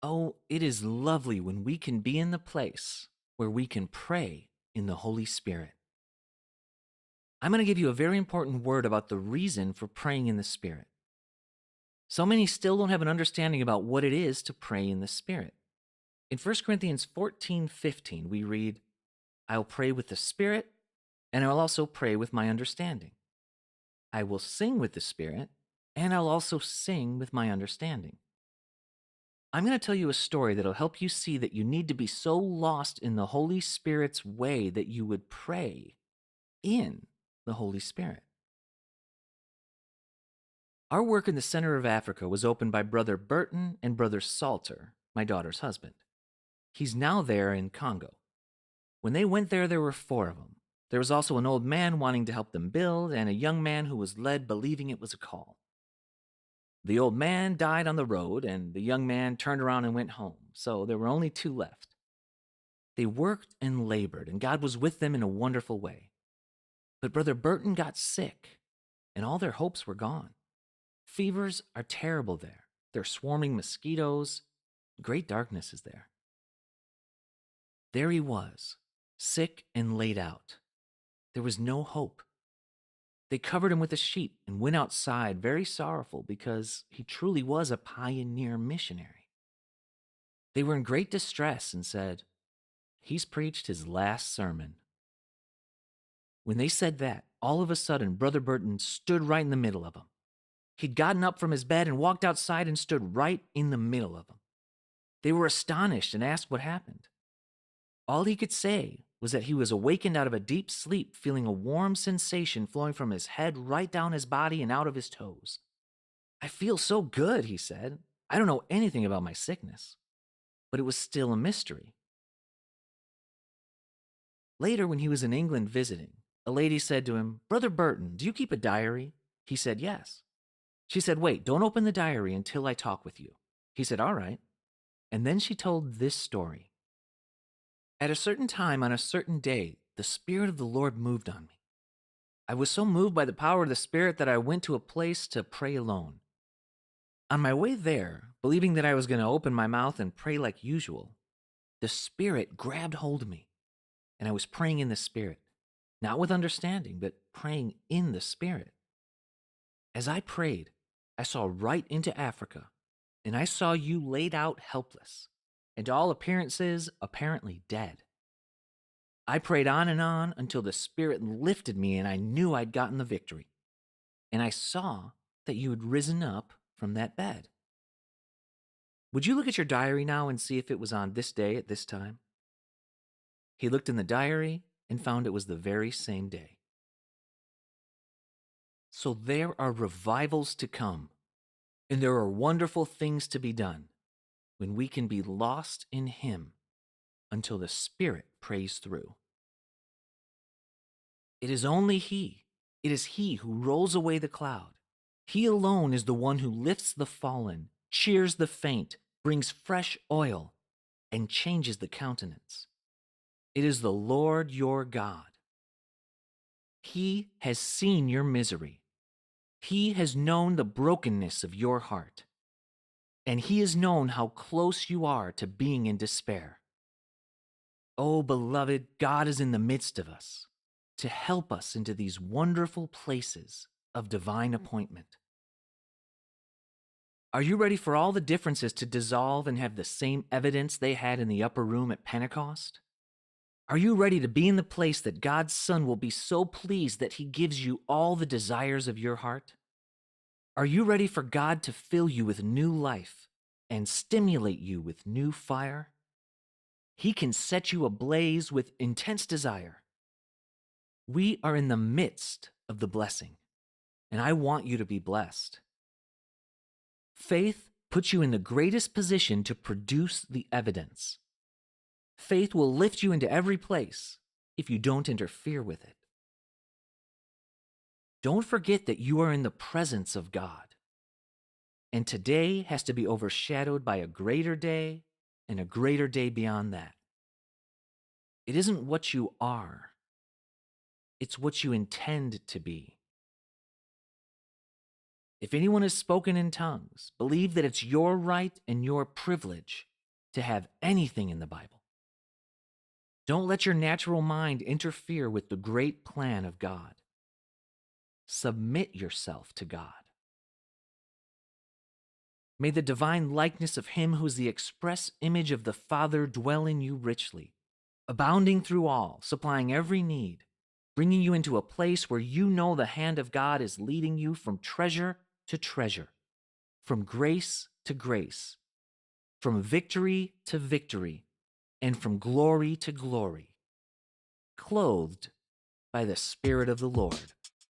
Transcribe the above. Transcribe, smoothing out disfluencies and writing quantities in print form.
Oh, it is lovely when we can be in the place where we can pray in the Holy Spirit. I'm going to give you a very important word about the reason for praying in the Spirit. So many still don't have an understanding about what it is to pray in the Spirit. In 1 Corinthians 14:15, we read, I'll pray with the Spirit, and I'll also pray with my understanding. I will sing with the Spirit, and I'll also sing with my understanding. I'm going to tell you a story that'll help you see that you need to be so lost in the Holy Spirit's way that you would pray in the Holy Spirit. Our work in the center of Africa was opened by Brother Burton and Brother Salter, my daughter's husband. He's now there in Congo. When they went there, there were 4 of them. There was also an old man wanting to help them build, and a young man who was led believing it was a call. The old man died on the road, and the young man turned around and went home, so there were only 2 left. They worked and labored, and God was with them in a wonderful way. But Brother Burton got sick, and all their hopes were gone. Fevers are terrible there. There are swarming mosquitoes. Great darkness is there. There he was, sick and laid out. There was no hope. They covered him with a sheet and went outside very sorrowful because he truly was a pioneer missionary. They were in great distress and said, he's preached his last sermon. When they said that, all of a sudden, Brother Burton stood right in the middle of them. He'd gotten up from his bed and walked outside and stood right in the middle of them. They were astonished and asked what happened. All he could say was that he was awakened out of a deep sleep, feeling a warm sensation flowing from his head right down his body and out of his toes. I feel so good, he said. I don't know anything about my sickness, but it was still a mystery. Later, when he was in England visiting, a lady said to him, Brother Burton, do you keep a diary? He said, yes. She said, wait, don't open the diary until I talk with you. He said, all right. And then she told this story. At a certain time on a certain day, the Spirit of the Lord moved on me. I was so moved by the power of the Spirit that I went to a place to pray alone. On my way there, believing that I was going to open my mouth and pray like usual, the Spirit grabbed hold of me, and I was praying in the Spirit, not with understanding, but praying in the Spirit. As I prayed, I saw right into Africa, and I saw you laid out helpless, and to all appearances, apparently dead. I prayed on until the Spirit lifted me and I knew I'd gotten the victory. And I saw that you had risen up from that bed. Would you look at your diary now and see if it was on this day at this time? He looked in the diary and found it was the very same day. So there are revivals to come, and there are wonderful things to be done when we can be lost in Him until the Spirit prays through. It is only He. It is He who rolls away the cloud. He alone is the one who lifts the fallen, cheers the faint, brings fresh oil, and changes the countenance. It is the Lord your God. He has seen your misery. He has known the brokenness of your heart. And He has known how close you are to being in despair. Oh, beloved, God is in the midst of us to help us into these wonderful places of divine appointment. Are you ready for all the differences to dissolve and have the same evidence they had in the upper room at Pentecost? Are you ready to be in the place that God's Son will be so pleased that He gives you all the desires of your heart? Are you ready for God to fill you with new life and stimulate you with new fire? He can set you ablaze with intense desire. We are in the midst of the blessing, and I want you to be blessed. Faith puts you in the greatest position to produce the evidence. Faith will lift you into every place if you don't interfere with it. Don't forget that you are in the presence of God. And today has to be overshadowed by a greater day and a greater day beyond that. It isn't what you are. It's what you intend to be. If anyone has spoken in tongues, believe that it's your right and your privilege to have anything in the Bible. Don't let your natural mind interfere with the great plan of God. Submit yourself to God. May the divine likeness of Him who is the express image of the Father dwell in you richly, abounding through all, supplying every need, bringing you into a place where you know the hand of God is leading you from treasure to treasure, from grace to grace, from victory to victory, and from glory to glory, clothed by the Spirit of the Lord.